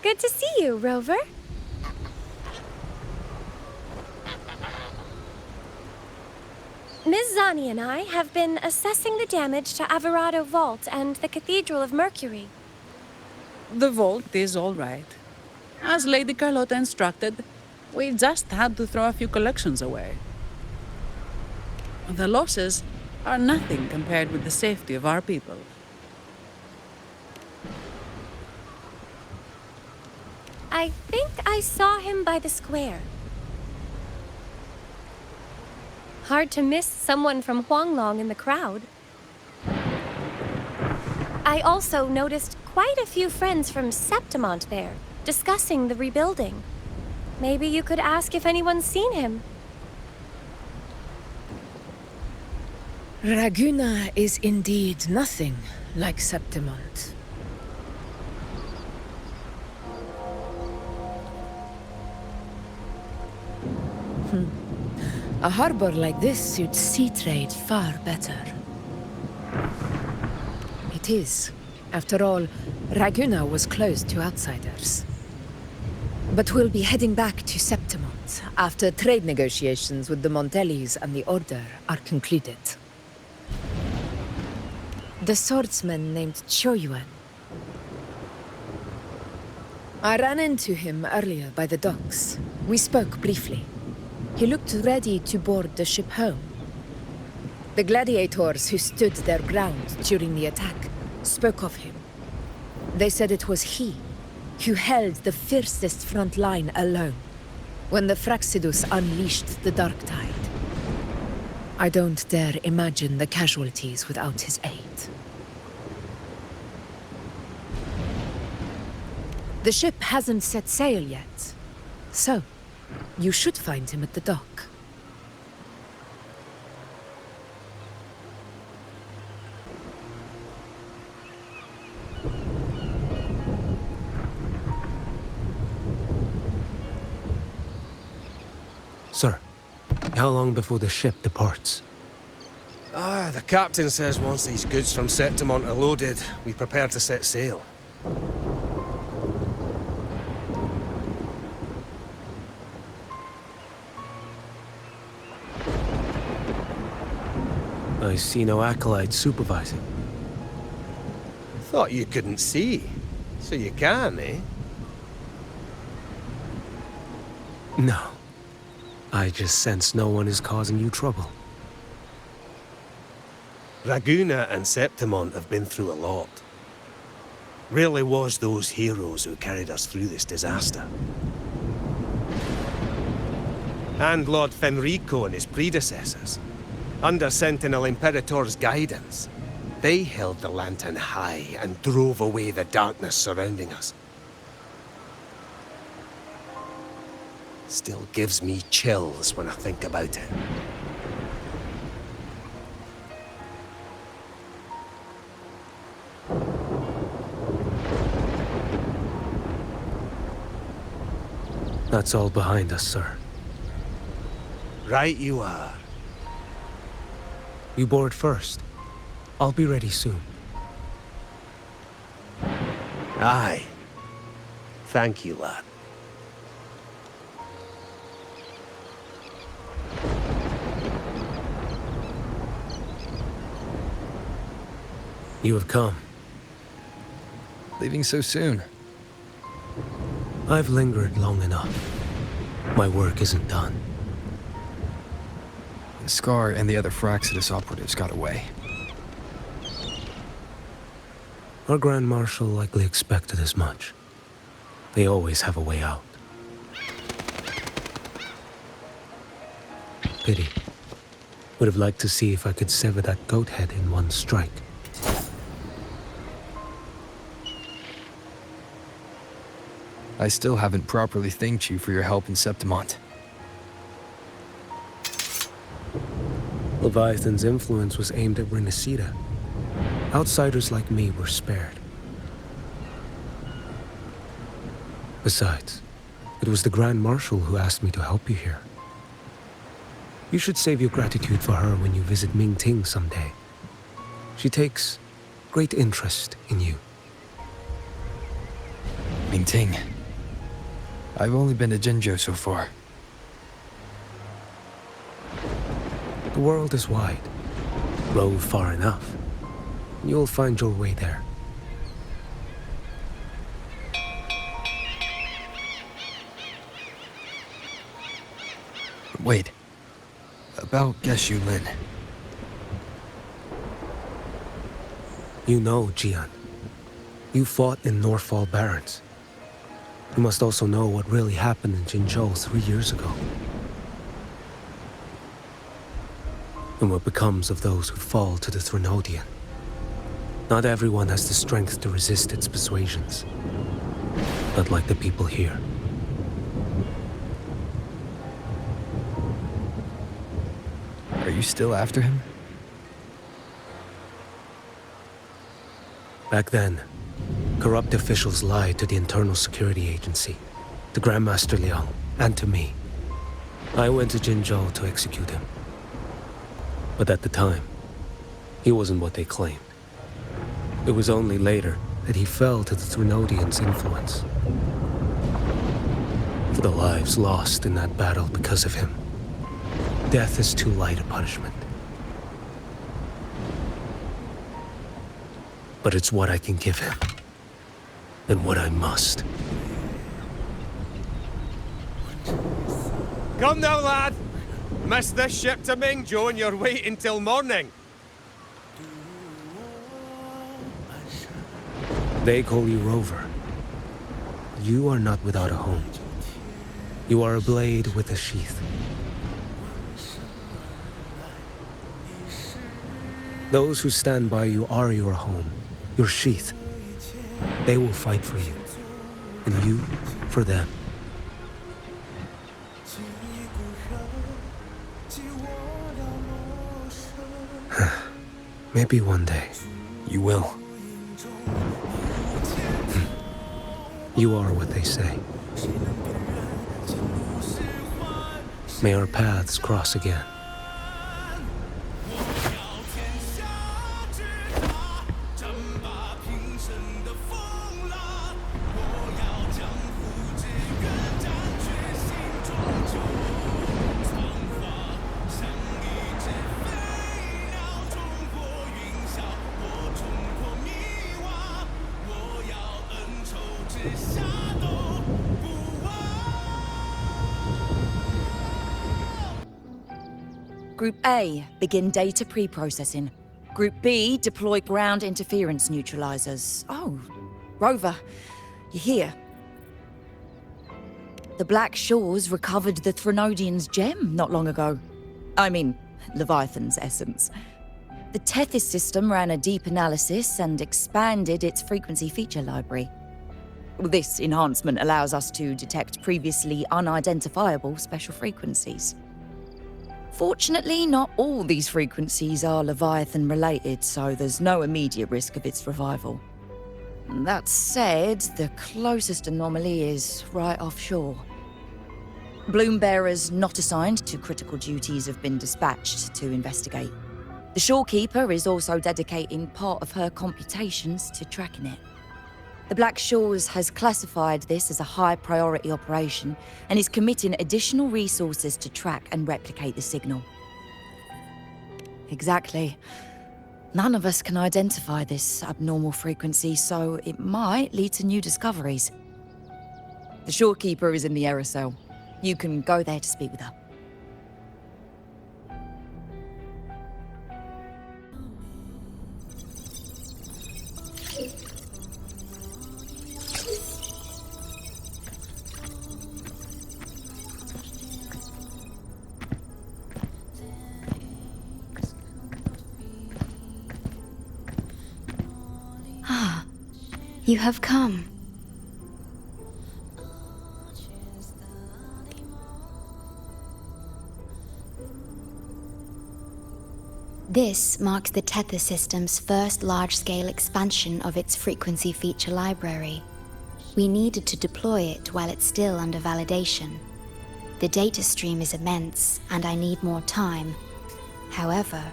Good to see you, Rover. Ms. Zani and I have been assessing the damage to Averado Vault and the Cathedral of Mercury. The vault is all right. As Lady Carlotta instructed, we just had to throw a few collections away. The losses are nothing compared with the safety of our people. I think I saw him by the square. Hard to miss someone from Huanglong in the crowd. I also noticed quite a few friends from Septimont there, discussing the rebuilding. Maybe you could ask if anyone's seen him. Raguna is indeed nothing like Septimont. A harbor like this suits sea trade far better. It is. After all, Raguna was closed to outsiders. But we'll be heading back to Septimont after trade negotiations with the Montellis and the Order are concluded. The swordsman named Choyuan. I ran into him earlier by the docks. We spoke briefly. He looked ready to board the ship home. The gladiators who stood their ground during the attack spoke of him. They said it was he who held the fiercest front line alone when the Fraxidus unleashed the Dark Tide. I don't dare imagine the casualties without his aid. The ship hasn't set sail yet, so you should find him at the dock. Sir, how long before the ship departs? The captain says once these goods from Septimont are loaded, we prepare to set sail. I see no acolytes supervising. Thought you couldn't see. So you can, eh? No. I just sense no one is causing you trouble. Raguna and Septimont have been through a lot. Rarely was those heroes who carried us through this disaster. And Lord Fenrico and his predecessors. Under Sentinel Imperator's guidance, they held the lantern high and drove away the darkness surrounding us. Still gives me chills when I think about it. That's all behind us, sir. Right you are. You board first. I'll be ready soon. Aye. Thank you, lad. You have come. Leaving so soon. I've lingered long enough. My work isn't done. Scar and the other Fraxidus operatives got away. Our Grand Marshal likely expected as much. They always have a way out. Pity. Would have liked to see if I could sever that goat head in one strike. I still haven't properly thanked you for your help in Septimont. Leviathan's influence was aimed at Renacida. Outsiders like me were spared. Besides, it was the Grand Marshal who asked me to help you here. You should save your gratitude for her when you visit Mingting someday. She takes great interest in you. Mingting. I've only been to Jinzhou so far. The world is wide. Rove far enough. You'll find your way there. Wait. About Geshu Lin. You know, Jian. You fought in Northfall Barrens. You must also know what really happened in Jinzhou 3 years ago. And what becomes of those who fall to the Threnodian. Not everyone has the strength to resist its persuasions. Not like the people here. Are you still after him? Back then, corrupt officials lied to the Internal Security Agency, to Grandmaster Liang, and to me. I went to Jinzhou to execute him. But at the time, he wasn't what they claimed. It was only later that he fell to the Threnodians' influence. For the lives lost in that battle because of him, death is too light a punishment. But it's what I can give him, and what I must. Come now, lad! Miss this ship to Mingzhou and you're waiting till morning. They call you Rover. You are not without a home. You are a blade with a sheath. Those who stand by you are your home, your sheath. They will fight for you, and you for them. Maybe one day. You will. You are what they say. May our paths cross again. Group A, begin data pre-processing. Group B, deploy ground interference neutralizers. Oh, Rover, you're here. The Black Shores recovered the Threnodian's gem not long ago. I mean, Leviathan's essence. The Tethys system ran a deep analysis and expanded its frequency feature library. This enhancement allows us to detect previously unidentifiable special frequencies. Fortunately, not all these frequencies are Leviathan-related, so there's no immediate risk of its revival. That said, the closest anomaly is right offshore. Bloom bearers not assigned to critical duties have been dispatched to investigate. The shorekeeper is also dedicating part of her computations to tracking it. The Black Shores has classified this as a high-priority operation and is committing additional resources to track and replicate the signal. Exactly. None of us can identify this abnormal frequency, so it might lead to new discoveries. The shorekeeper is in the aerosol. You can go there to speak with her. You have come. This marks the Tether system's first large-scale expansion of its frequency feature library. We needed to deploy it while it's still under validation. The data stream is immense, and I need more time. However,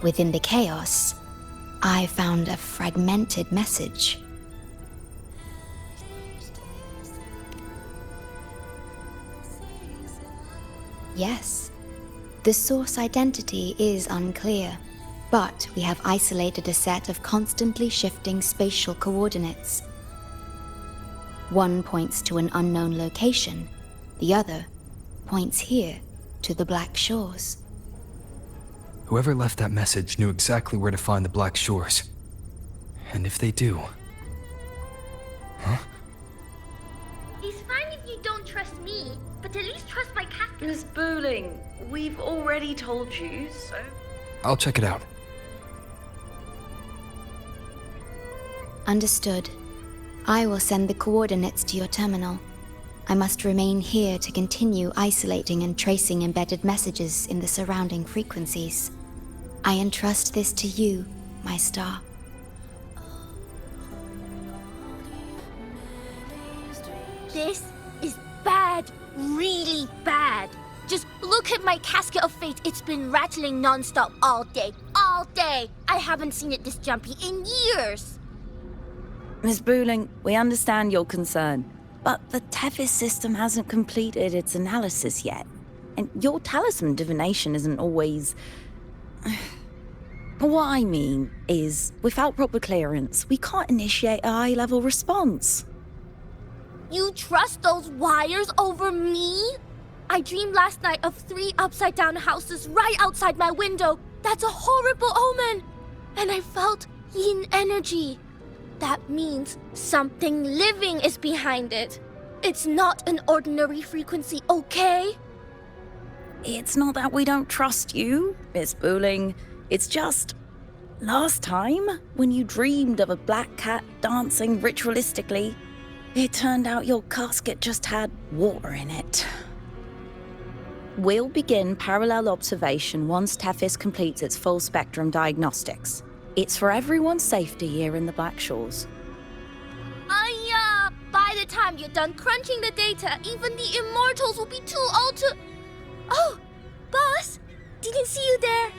within the chaos, I found a fragmented message. Yes. The source identity is unclear, but we have isolated a set of constantly shifting spatial coordinates. One points to an unknown location, the other points here to the Black Shores. Whoever left that message knew exactly where to find the Black Shores. And if they do... Huh? It's fine if you don't trust me, but at least trust my casket. Miss Booling, we've already told you, so... I'll check it out. Understood. I will send the coordinates to your terminal. I must remain here to continue isolating and tracing embedded messages in the surrounding frequencies. I entrust this to you, my star. This is bad, really bad. Just look at my casket of fate. It's been rattling non-stop all day. All day! I haven't seen it this jumpy in years. Miss Booling, we understand your concern, but the Tethys system hasn't completed its analysis yet. And your talisman divination isn't always... What I mean is, without proper clearance, we can't initiate a high-level response. You trust those wires over me? I dreamed last night of 3 upside-down houses right outside my window. That's a horrible omen. And I felt yin energy. That means something living is behind it. It's not an ordinary frequency, okay? It's not that we don't trust you, Miss Booling. It's just... last time, when you dreamed of a black cat dancing ritualistically, it turned out your casket just had water in it. We'll begin parallel observation once Tethys completes its full spectrum diagnostics. It's for everyone's safety here in the Black Shores. By the time you're done crunching the data, even the immortals will be too old to... Oh, boss! Didn't see you there.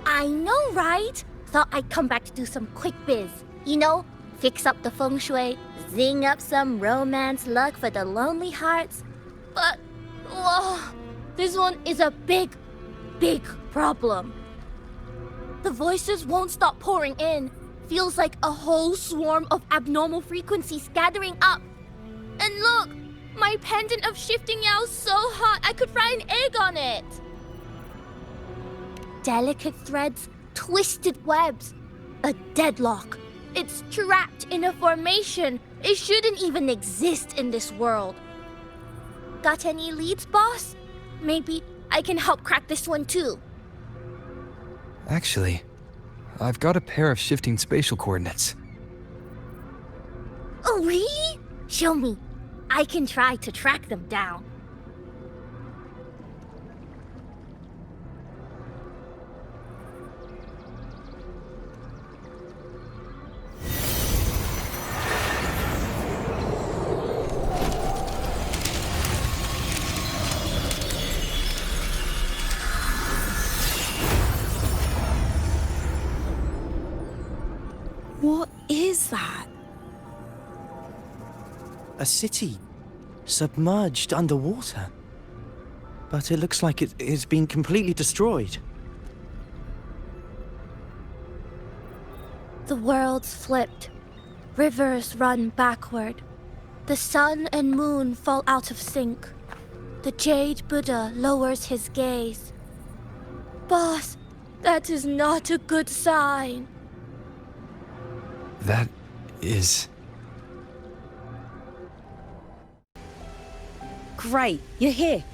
I know, right? Thought I'd come back to do some quick biz. You know, fix up the feng shui, zing up some romance luck for the lonely hearts. But, whoa, this one is a big, big problem. The voices won't stop pouring in. Feels like a whole swarm of abnormal frequencies gathering up. And look, my pendant of shifting yow's so hot I could fry an egg on it. Delicate threads, twisted webs, a deadlock. It's trapped in a formation. It shouldn't even exist in this world. Got any leads, boss? Maybe I can help crack this one too. Actually, I've got a pair of shifting spatial coordinates. Oh, really? Show me. I can try to track them down. What is that? A city submerged underwater. But it looks like it's been completely destroyed. The world's flipped. Rivers run backward. The sun and moon fall out of sync. The Jade Buddha lowers his gaze. Boss, that is not a good sign. That is... Great, you're here.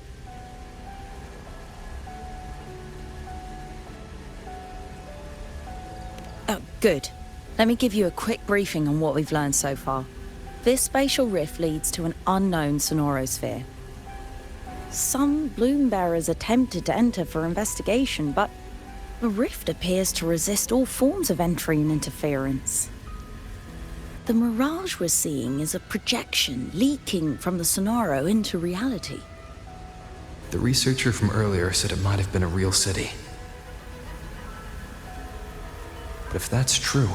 Oh, good. Let me give you a quick briefing on what we've learned so far. This spatial rift leads to an unknown sonorosphere. Some bloom bearers attempted to enter for investigation, but the rift appears to resist all forms of entry and interference. The mirage we're seeing is a projection leaking from the Sonoro into reality. The researcher from earlier said it might have been a real city. But if that's true,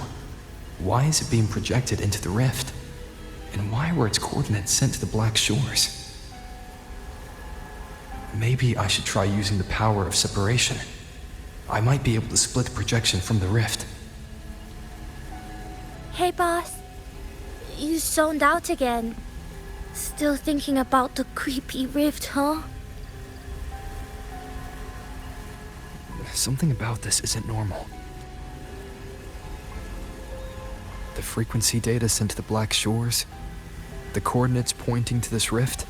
why is it being projected into the rift? And why were its coordinates sent to the Black Shores? Maybe I should try using the power of separation. I might be able to split the projection from the rift. Hey, boss. You zoned out again. Still thinking about the creepy rift, huh? Something about this isn't normal. The frequency data sent to the Black Shores, the coordinates pointing to this rift,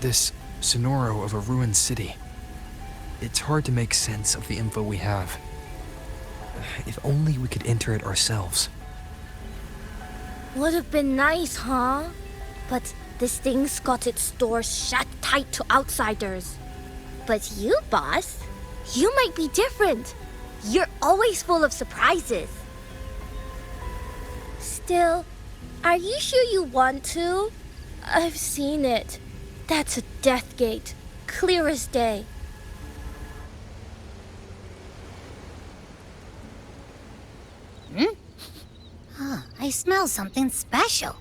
this sonoro of a ruined city. It's hard to make sense of the info we have. If only we could enter it ourselves. Would have been nice, huh? But this thing's got its doors shut tight to outsiders. But you, boss, you might be different. You're always full of surprises. Still, are you sure you want to? I've seen it. That's a death gate, clear as day. I smell something special.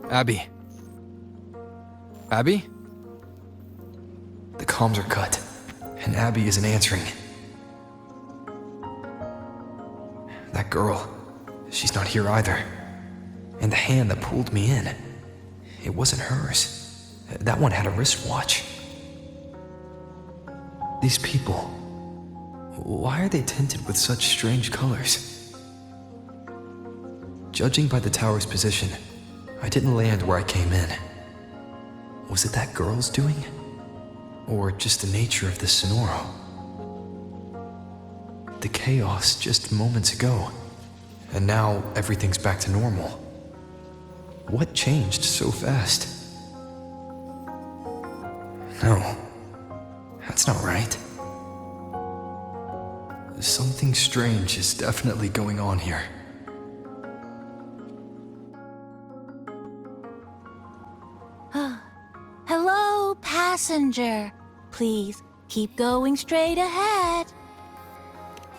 Abby? Abby? The comms are cut, and Abby isn't answering. That girl, she's not here either. And the hand that pulled me in, it wasn't hers. That one had a wristwatch. These people, why are they tinted with such strange colors? Judging by the tower's position, I didn't land where I came in. Was it that girl's doing? Or just the nature of the sonoro? The chaos just moments ago, and now everything's back to normal. What changed so fast? No, that's not right. Something strange is definitely going on here. Hello, passenger. Please keep going straight ahead.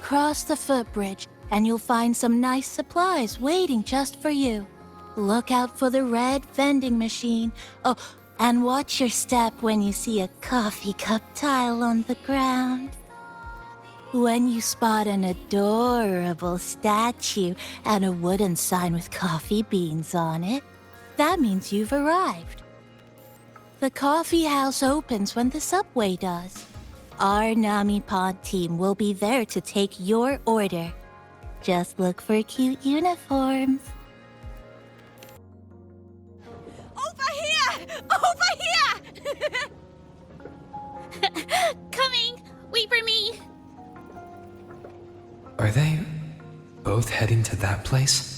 Cross the footbridge, and you'll find some nice supplies waiting just for you. Look out for the red vending machine. Oh, And watch your step when you see a coffee cup tile on the ground. When you spot an adorable statue and a wooden sign with coffee beans on it, that means you've arrived. The coffee house opens when the subway does. Our Nami Pod team will be there to take your order. Just look for cute uniforms. Over here! Over here! Coming! Wait for me! Are they both heading to that place?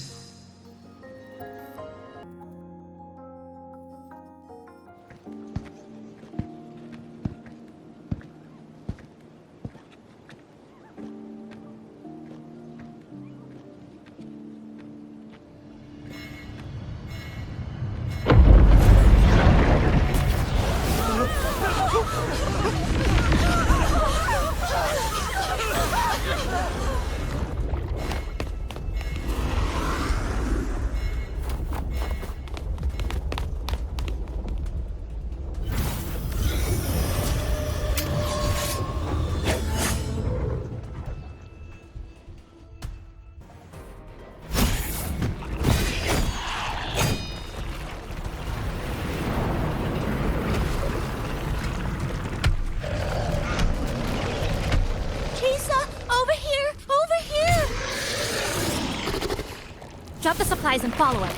Drop the supplies and follow it.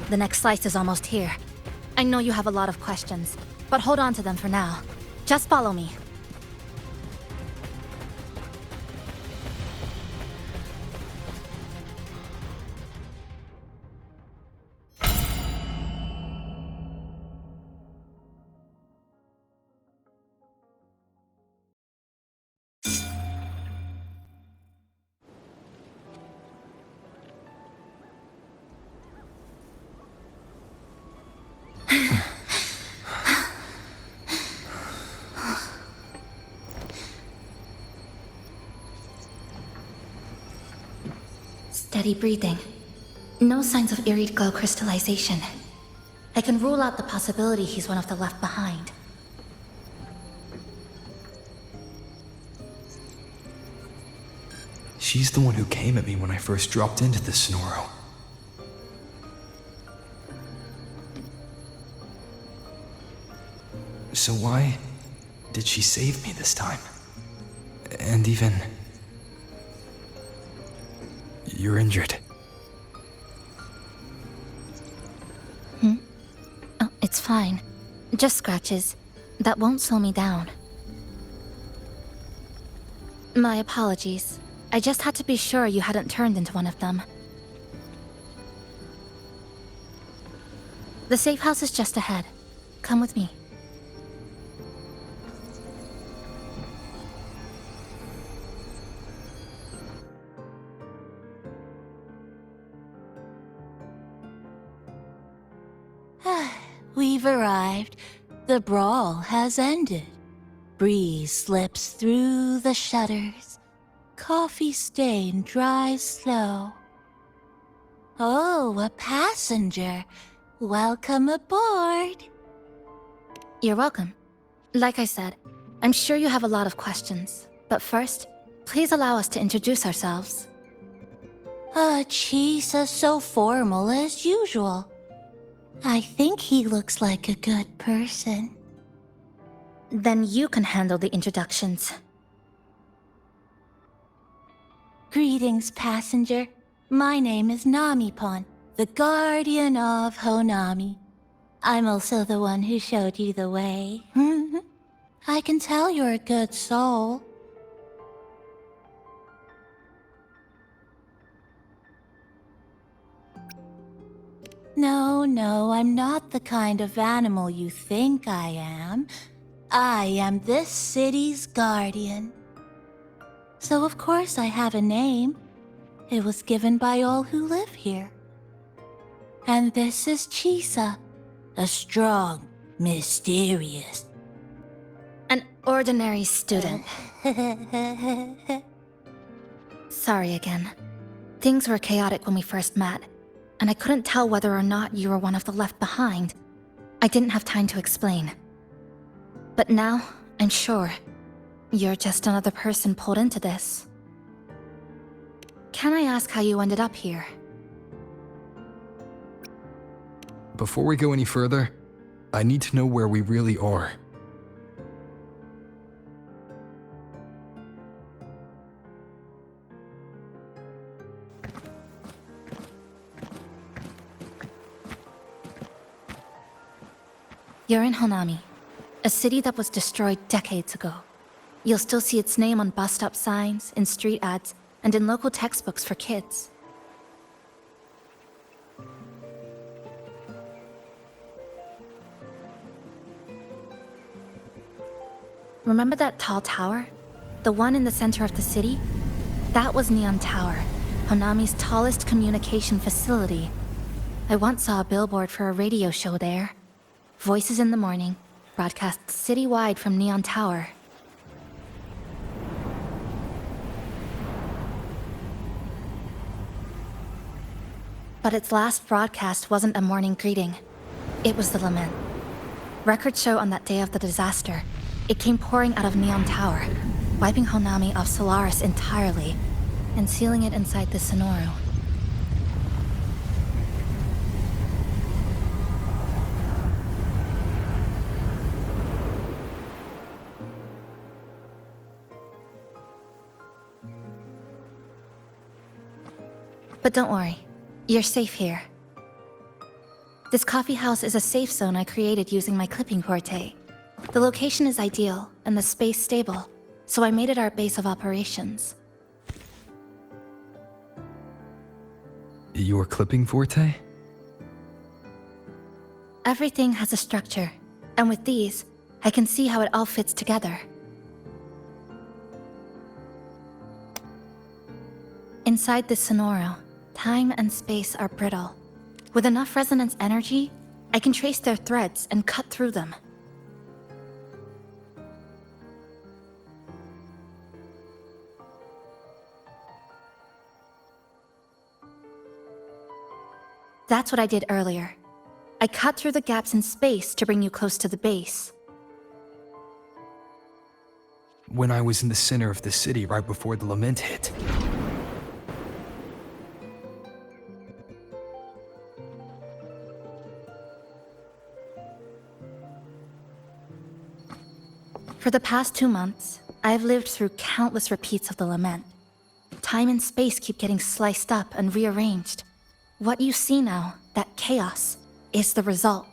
The next slice is almost here. I know you have a lot of questions, but hold on to them for now. Just follow me. Steady breathing. No signs of irid glow crystallization. I can rule out the possibility he's one of the left behind. She's the one who came at me when I first dropped into the Sonoro. So why did she save me this time? And even... You're injured. Oh, it's fine. Just scratches. That won't slow me down. My apologies. I just had to be sure you hadn't turned into one of them. The safe house is just ahead. Come with me. We've arrived. The brawl has ended. Breeze slips through the shutters. Coffee stain dries slow. Oh, a passenger. Welcome aboard. You're welcome. Like I said, I'm sure you have a lot of questions. But first, please allow us to introduce ourselves. Chisa's so formal as usual. I think he looks like a good person. Then you can handle the introductions. Greetings, passenger. My name is Namipon, the guardian of Honami. I'm also the one who showed you the way. I can tell you're a good soul. No, I'm not the kind of animal you think I am. I am this city's guardian. So of course I have a name. It was given by all who live here. And this is Chisa, a strong, mysterious... An ordinary student. Sorry again. Things were chaotic when we first met, and I couldn't tell whether or not you were one of the left behind. I didn't have time to explain. But now, I'm sure, you're just another person pulled into this. Can I ask how you ended up here? Before we go any further, I need to know where we really are. You're in Honami, a city that was destroyed decades ago. You'll still see its name on bus stop signs, in street ads, and in local textbooks for kids. Remember that tall tower? The one in the center of the city? That was Neon Tower, Honami's tallest communication facility. I once saw a billboard for a radio show there. Voices in the morning, broadcast citywide from Neon Tower. But its last broadcast wasn't a morning greeting. It was the lament. Records show on that day of the disaster, it came pouring out of Neon Tower, wiping Honami off Solaris entirely, and sealing it inside the Sonoru. But don't worry, you're safe here. This coffee house is a safe zone I created using my clipping porte. The location is ideal, and the space stable, so I made it our base of operations. Your clipping forte? Everything has a structure, and with these, I can see how it all fits together. Inside this Sonoru, time and space are brittle. With enough resonance energy, I can trace their threads and cut through them. That's what I did earlier. I cut through the gaps in space to bring you close to the base. When I was in the center of the city right before the lament hit. For the past 2 months, I've lived through countless repeats of the lament. Time and space keep getting sliced up and rearranged. What you see now, that chaos, is the result.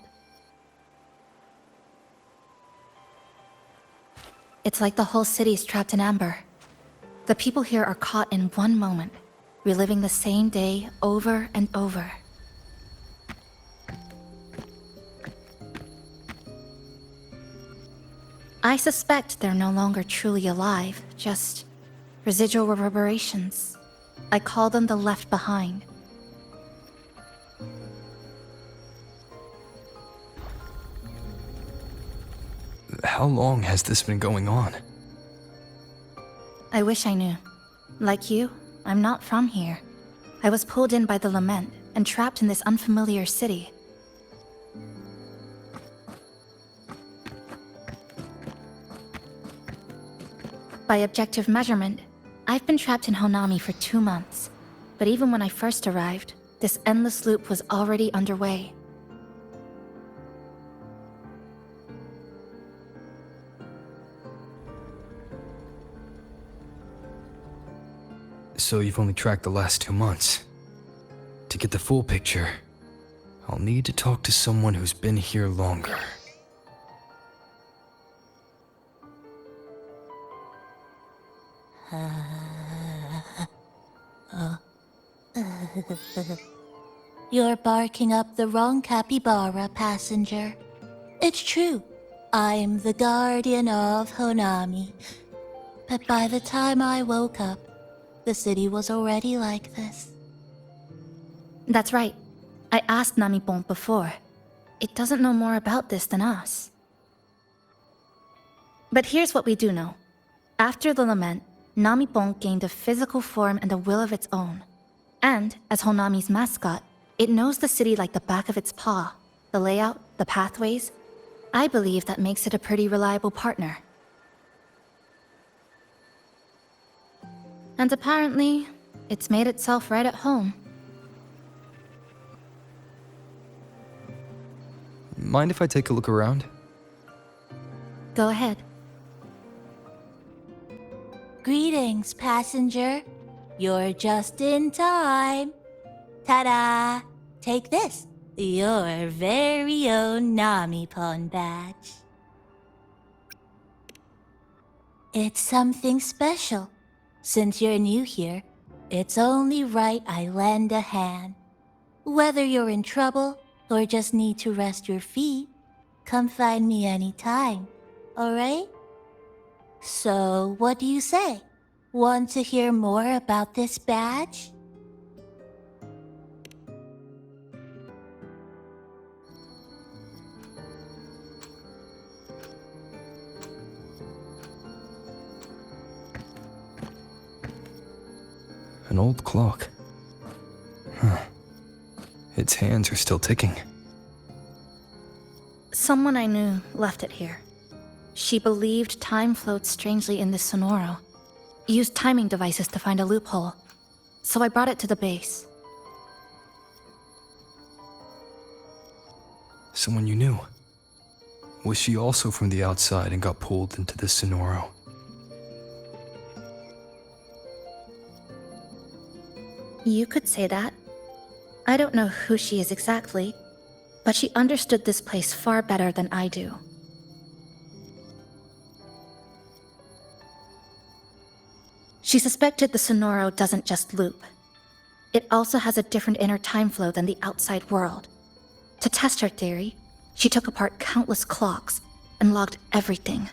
It's like the whole city's trapped in amber. The people here are caught in one moment, reliving the same day over and over. I suspect they're no longer truly alive, just residual reverberations. I call them the left behind. How long has this been going on? I wish I knew. Like you, I'm not from here. I was pulled in by the lament and trapped in this unfamiliar city. By objective measurement, I've been trapped in Honami for 2 months. But even when I first arrived, this endless loop was already underway. So you've only tracked the last 2 months. To get the full picture, I'll need to talk to someone who's been here longer. You're barking up the wrong capybara, passenger. It's true. I'm the guardian of Honami. But by the time I woke up, the city was already like this. That's right. I asked Namipon before. It doesn't know more about this than us. But here's what we do know. After the lament, Namipon gained a physical form and a will of its own. And, as Honami's mascot, it knows the city like the back of its paw. The layout, the pathways. I believe that makes it a pretty reliable partner. And apparently, it's made itself right at home. Mind if I take a look around? Go ahead. Greetings, passenger. You're just in time. Ta-da! Take this, your very own Namipon badge. It's something special. Since you're new here, it's only right I lend a hand. Whether you're in trouble or just need to rest your feet, come find me anytime, alright? So, what do you say? Want to hear more about this badge? An old clock. Huh. Its hands are still ticking. Someone I knew left it here. She believed time flowed strangely in this Sonoro. Used timing devices to find a loophole. So I brought it to the base. Someone you knew. Was she also from the outside and got pulled into this Sonoro? You could say that. I don't know who she is exactly, but she understood this place far better than I do. She suspected the Sonoro doesn't just loop. It also has a different inner time flow than the outside world. To test her theory, she took apart countless clocks and logged everything.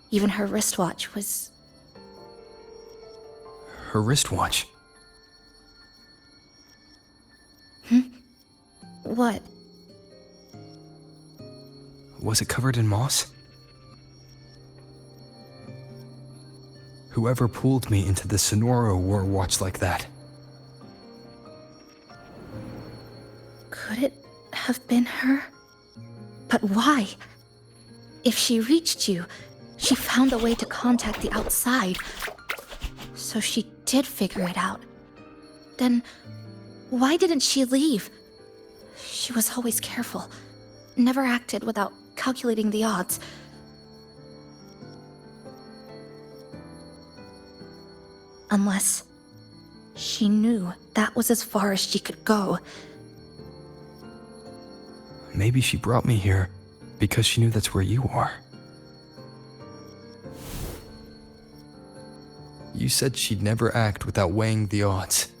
Even her wristwatch was... Her wristwatch? What? Was it covered in moss? Whoever pulled me into the Sonoro wore a watch like that. Could it have been her? But why? If she reached you, she found a way to contact the outside. So she did figure it out. Then, why didn't she leave? She was always careful. Never acted without calculating the odds. Unless she knew that was as far as she could go. Maybe she brought me here because she knew that's where you are. You said she'd never act without weighing the odds.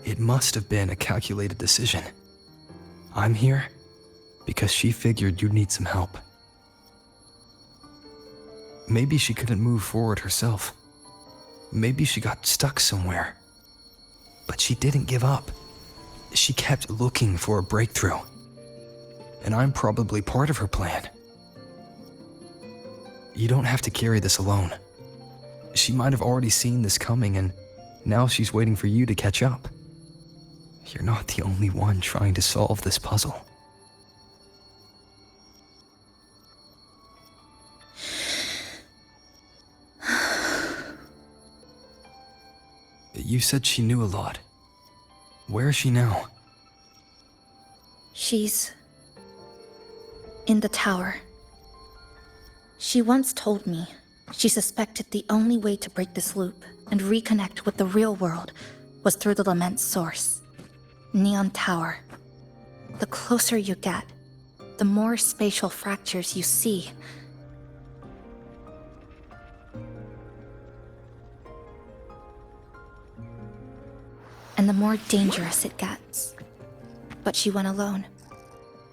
It must have been a calculated decision. I'm here because she figured you'd need some help. Maybe she couldn't move forward herself. Maybe she got stuck somewhere. But she didn't give up. She kept looking for a breakthrough. And I'm probably part of her plan. You don't have to carry this alone. She might have already seen this coming, and now she's waiting for you to catch up. You're not the only one trying to solve this puzzle. You said she knew a lot. Where is she now? She's in the tower. She once told me she suspected the only way to break this loop and reconnect with the real world was through the lament's source, Neon Tower. The closer you get, the more spatial fractures you see. And the more dangerous it gets. But she went alone,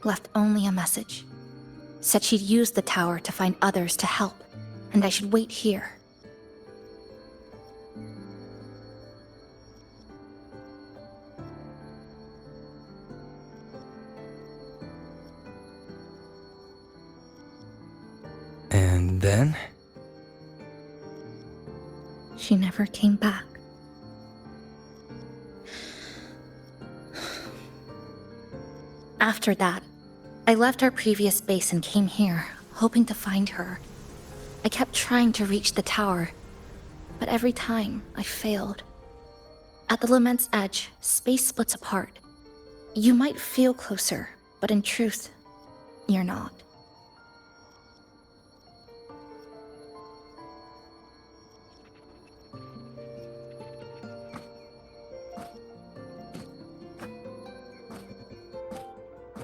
left only a message. Said she'd use the tower to find others to help, and I should wait here. And then? She never came back. After that, I left our previous base and came here, hoping to find her. I kept trying to reach the tower, but every time I failed. At the Lament's edge, space splits apart. You might feel closer, but in truth, you're not.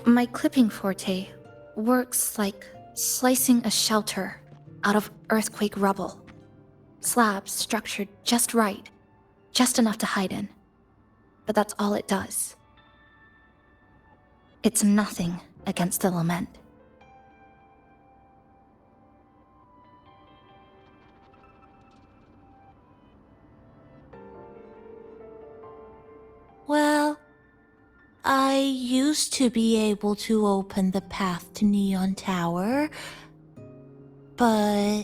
My clipping forte works like slicing a shelter out of earthquake rubble. Slabs structured just right, just enough to hide in. But that's all it does. It's nothing against the Lament. Well, I used to be able to open the path to Neon Tower, but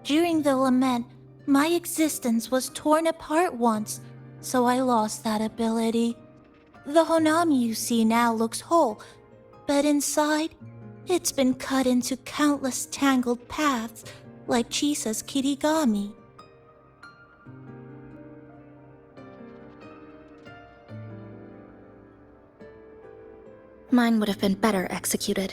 during the Lament, my existence was torn apart once, so I lost that ability. The Honami you see now looks whole, but inside, it's been cut into countless tangled paths, like Chisa's Kirigami. Mine would have been better executed.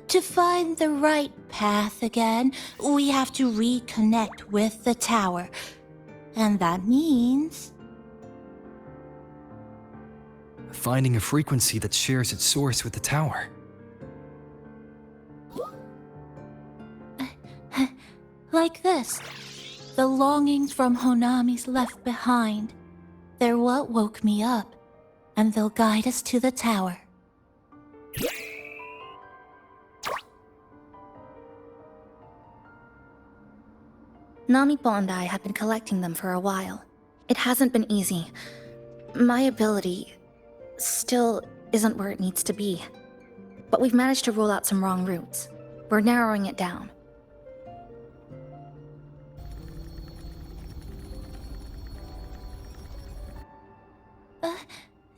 To find the right path again, we have to reconnect with the tower. And that means... finding a frequency that shares its source with the tower. like this. The longings from Honami's left behind. They're what woke me up, and they'll guide us to the tower. Namipo and I have been collecting them for a while. It hasn't been easy. My ability still isn't where it needs to be. But we've managed to rule out some wrong routes. We're narrowing it down.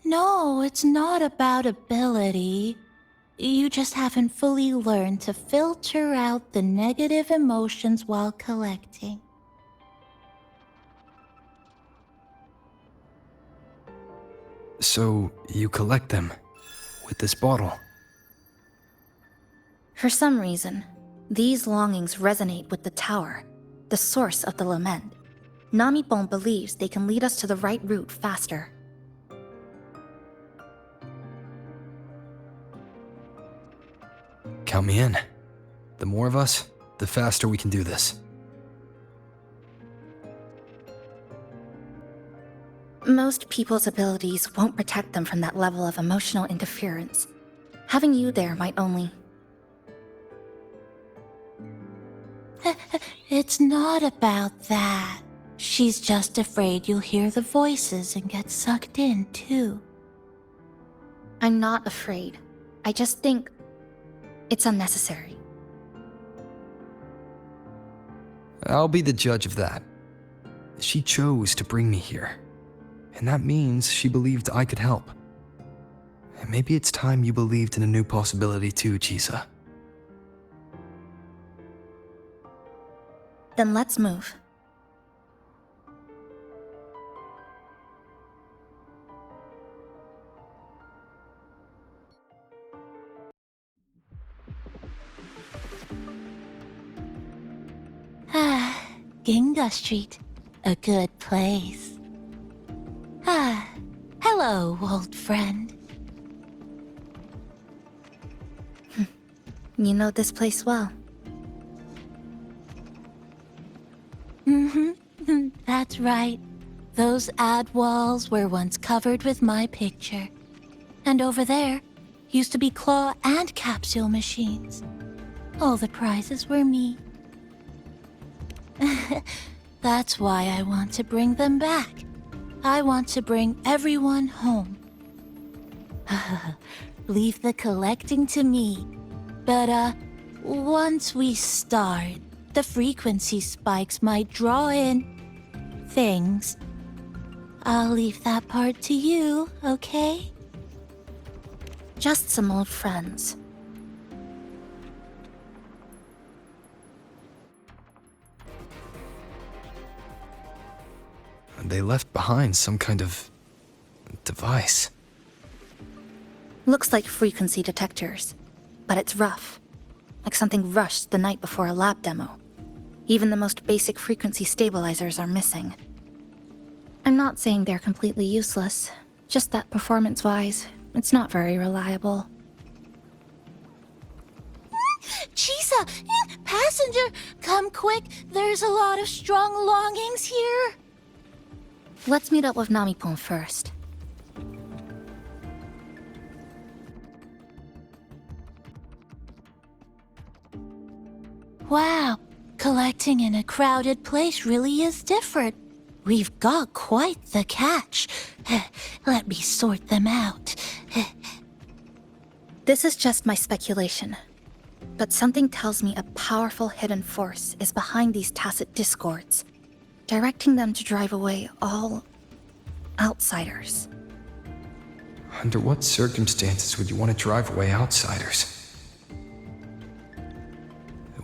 No, it's not about ability. You just haven't fully learned to filter out the negative emotions while collecting. So, you collect them with this bottle? For some reason, these longings resonate with the tower, the source of the lament. Namipon believes they can lead us to the right route faster. Count me in. The more of us, the faster we can do this. Most people's abilities won't protect them from that level of emotional interference. Having you there might only... It's not about that. She's just afraid you'll hear the voices and get sucked in, too. I'm not afraid. I just think it's unnecessary. I'll be the judge of that. She chose to bring me here. And that means she believed I could help. And maybe it's time you believed in a new possibility too, Chisa. Then let's move. Ah, Ginga Street. A good place. Ah, hello, old friend. You know this place well. Mm-hmm. That's right. Those ad walls were once covered with my picture. And over there used to be claw and capsule machines. All the prizes were me. That's why I want to bring them back. I want to bring everyone home. Leave the collecting to me. But, once we start, the frequency spikes might draw in things. I'll leave that part to you, okay? Just some old friends. They left behind some kind of device. Looks like frequency detectors, but it's rough. Like something rushed the night before a lab demo. Even the most basic frequency stabilizers are missing. I'm not saying they're completely useless, just that performance-wise, it's not very reliable. Chisa! Passenger! Come quick! There's a lot of strong longings here! Let's meet up with Namipon first. Wow, collecting in a crowded place really is different. We've got quite the catch. Let me sort them out. This is just my speculation, but something tells me a powerful hidden force is behind these tacit discords, directing them to drive away all outsiders. Under what circumstances would you want to drive away outsiders?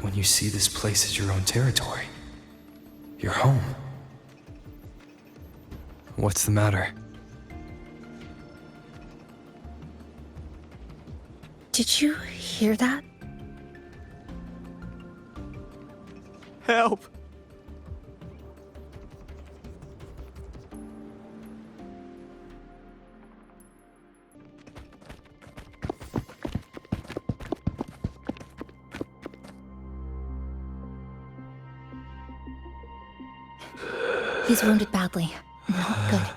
When you see this place as your own territory, your home. What's the matter? Did you hear that? Help! He's wounded badly. Not good.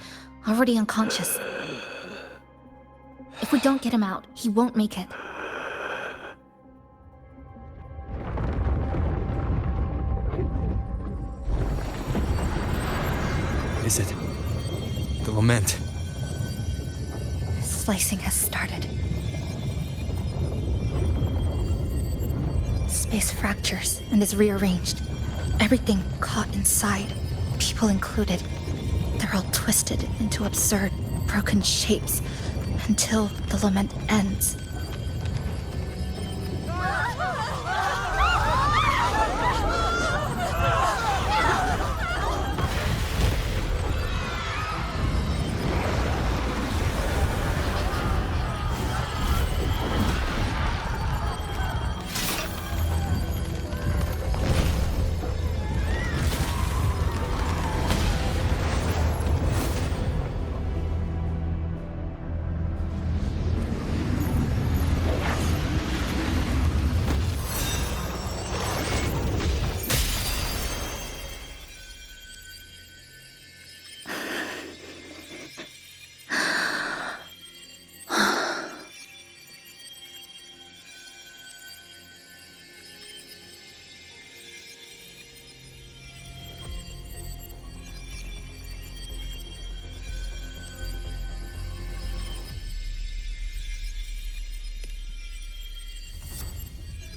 Already unconscious. If we don't get him out, he won't make it. Is it? The lament. Slicing has started. Space fractures and is rearranged. Everything caught inside, people included. They're all twisted into absurd, broken shapes until the lament ends.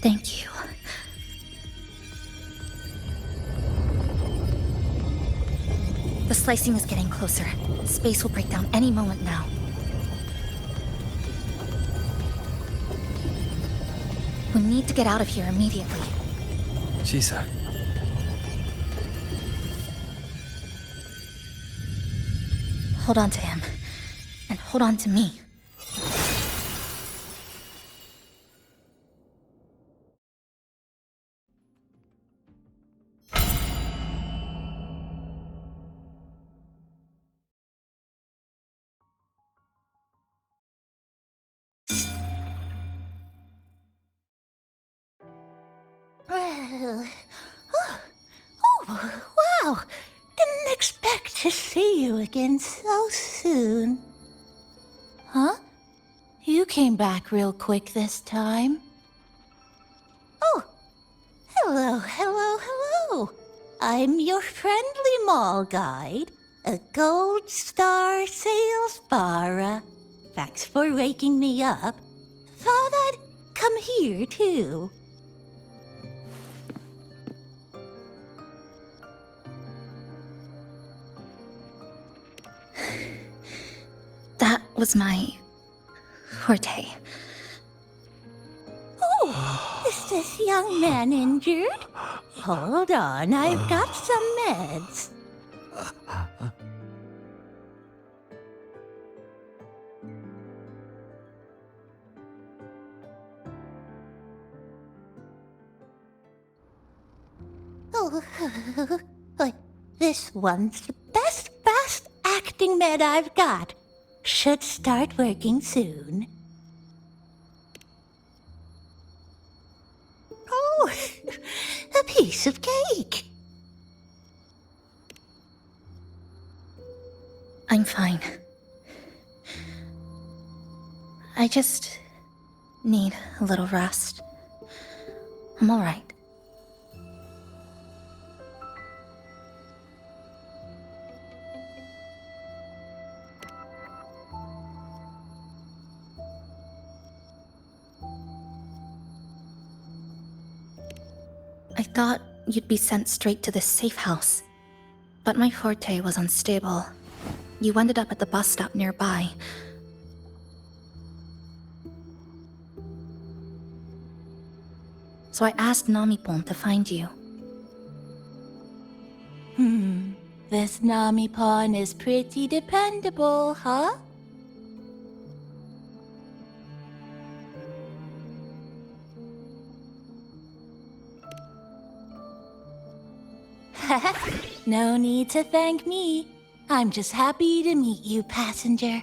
Thank you. The slicing is getting closer. Space will break down any moment now. We need to get out of here immediately. Chisa. Hold on to him. And hold on to me. Oh, wow! Didn't expect to see you again so soon. Huh? You came back real quick this time. Oh, hello. I'm your friendly mall guide, a gold star sales barra. Thanks for waking me up. Thought I'd come here, too. That was my forte. Oh, is this young man injured? Hold on, I've got some meds. Oh, this one's the best acting med I've got. Should start working soon. Oh, a piece of cake. I'm fine. I just need a little rest. I'm all right. I thought you'd be sent straight to the safe house, but my forte was unstable. You ended up at the bus stop nearby. So I asked Namipon to find you. This Namipon is pretty dependable, huh? No need to thank me. I'm just happy to meet you, passenger.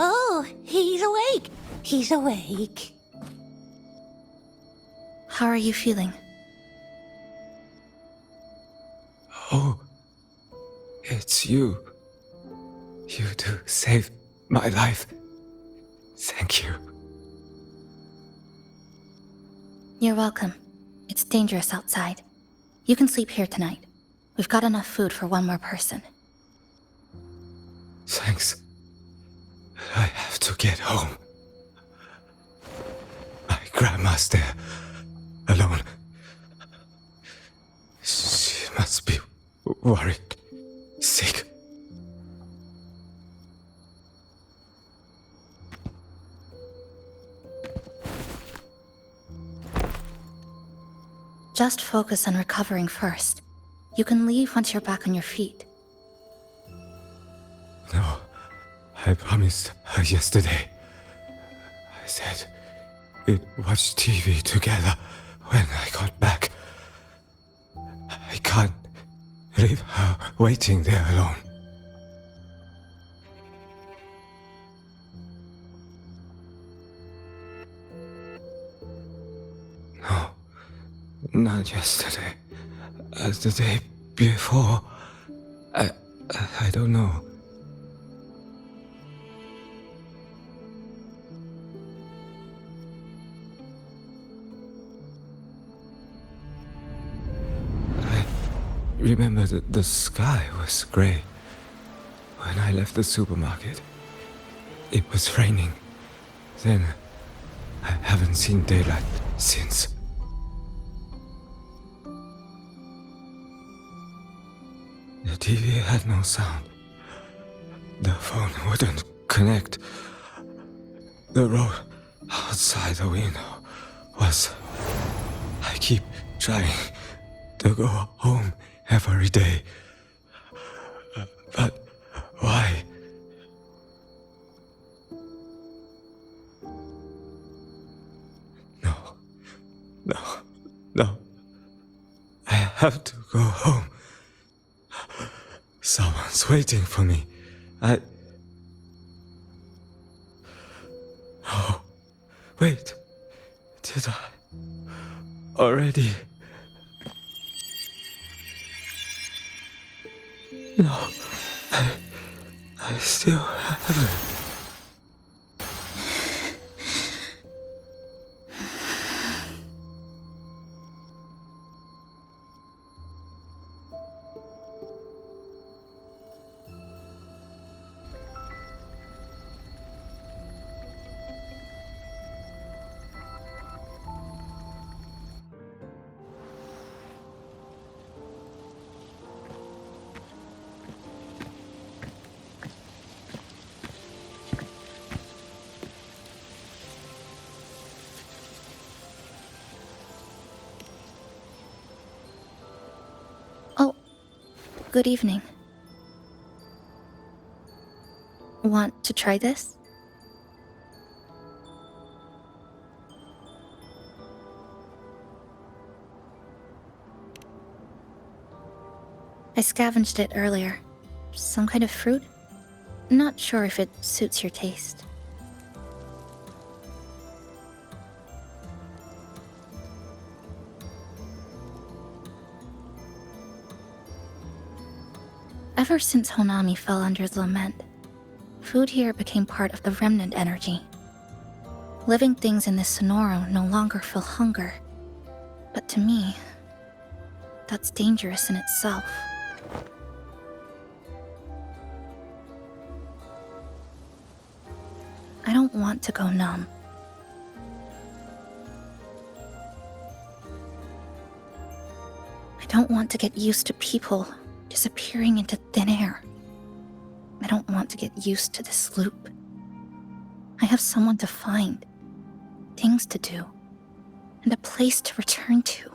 Oh, he's awake. He's awake. How are you feeling? Oh, it's you. You two saved my life. Thank you. You're welcome. It's dangerous outside. You can sleep here tonight. We've got enough food for one more person. Thanks. I have to get home. My grandma's there, alone. She must be worried, sick. Just focus on recovering first. You can leave once you're back on your feet. No, I promised her yesterday. I said we'd watch TV together when I got back. I can't leave her waiting there alone. No, not yesterday. The day before. I don't know. I remember that the sky was gray. When I left the supermarket, it was raining. Then, I haven't seen daylight since. The TV had no sound. The phone wouldn't connect. The road outside the window was... I keep trying to go home every day. But why? No. I have to go home. Someone's waiting for me. Oh, wait. Did I already? No, I still haven't. Good evening. Want to try this? I scavenged it earlier. Some kind of fruit? Not sure if it suits your taste. Ever since Honami fell under the lament, food here became part of the remnant energy. Living things in this Sonoro no longer feel hunger. But to me, that's dangerous in itself. I don't want to go numb. I don't want to get used to people disappearing into thin air. I don't want to get used to this loop. I have someone to find, things to do, and a place to return to.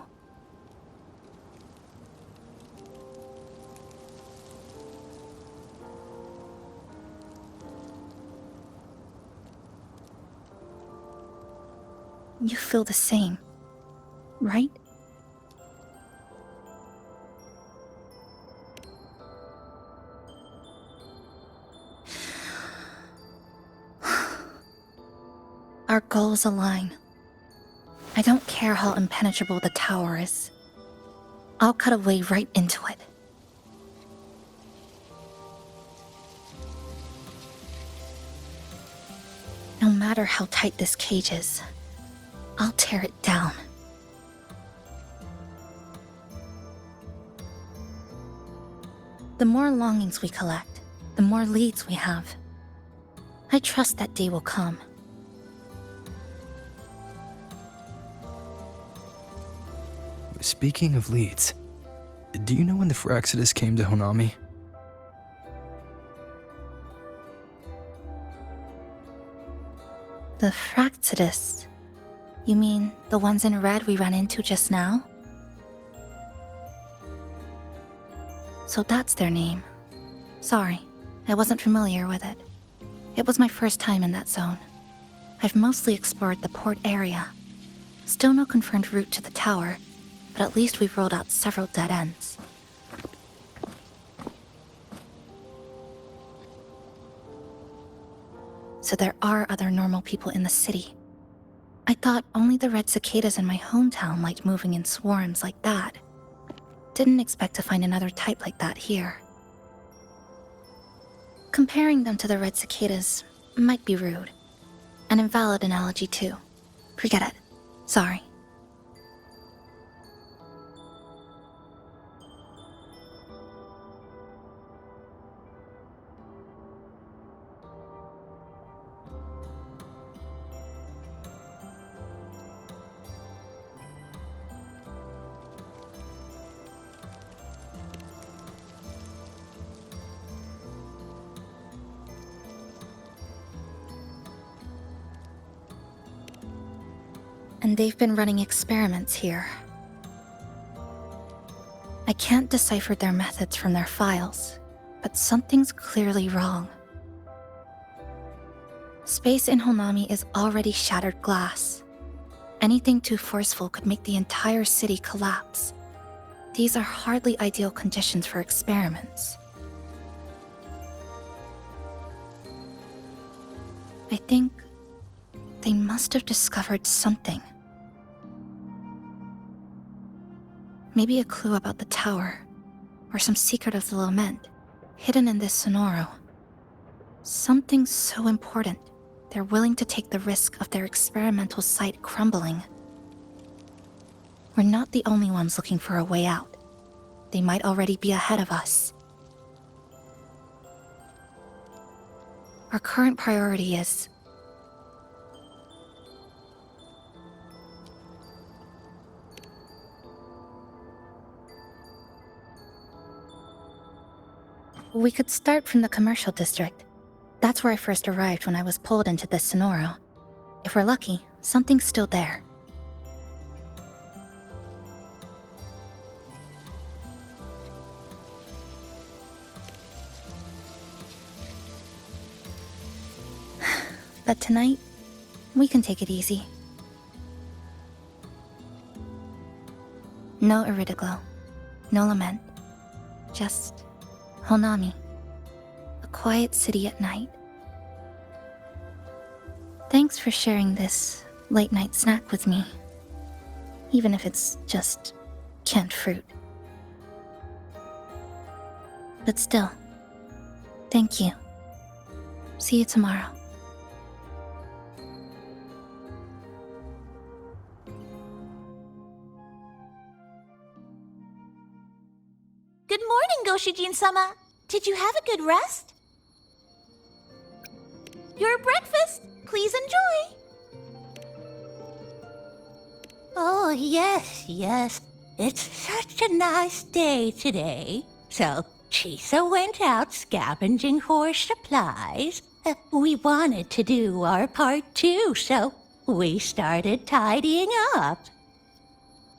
You feel the same, right? Our goals align. I don't care how impenetrable the tower is. I'll cut a way right into it. No matter how tight this cage is, I'll tear it down. The more longings we collect, the more leads we have. I trust that day will come. Speaking of leads, do you know when the Phraxidus came to Honami? The Phraxidus? You mean the ones in red we ran into just now? So that's their name. Sorry, I wasn't familiar with it. It was my first time in that zone. I've mostly explored the port area. Still no confirmed route to the tower, but at least we've rolled out several dead ends. So there are other normal people in the city. I thought only the red cicadas in my hometown liked moving in swarms like that. Didn't expect to find another type like that here. Comparing them to the red cicadas might be rude. An invalid analogy too. Forget it. Sorry. And they've been running experiments here. I can't decipher their methods from their files, but something's clearly wrong. Space in Honami is already shattered glass. Anything too forceful could make the entire city collapse. These are hardly ideal conditions for experiments. I think they must have discovered something. Maybe a clue about the tower, or some secret of the lament, hidden in this Sonoro. Something so important, they're willing to take the risk of their experimental site crumbling. We're not the only ones looking for a way out. They might already be ahead of us. Our current priority is we could start from the commercial district. That's where I first arrived when I was pulled into this Sonoro. If we're lucky, something's still there. But tonight, we can take it easy. No Iridaglow, no lament, just Honami. A quiet city at night. Thanks for sharing this late-night snack with me. Even if it's just canned fruit. But still, thank you. See you tomorrow. Good morning, Goshijin-sama. Did you have a good rest? Your breakfast, please enjoy. Oh, yes, yes. It's such a nice day today. So, Chisa went out scavenging for supplies. We wanted to do our part too, so we started tidying up.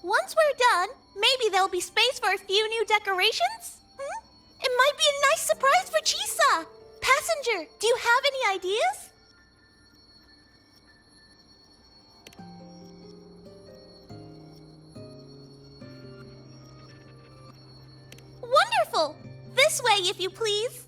Once we're done, maybe there'll be space for a few new decorations? It might be a nice surprise for Chisa. Passenger, do you have any ideas? Wonderful! This way, if you please.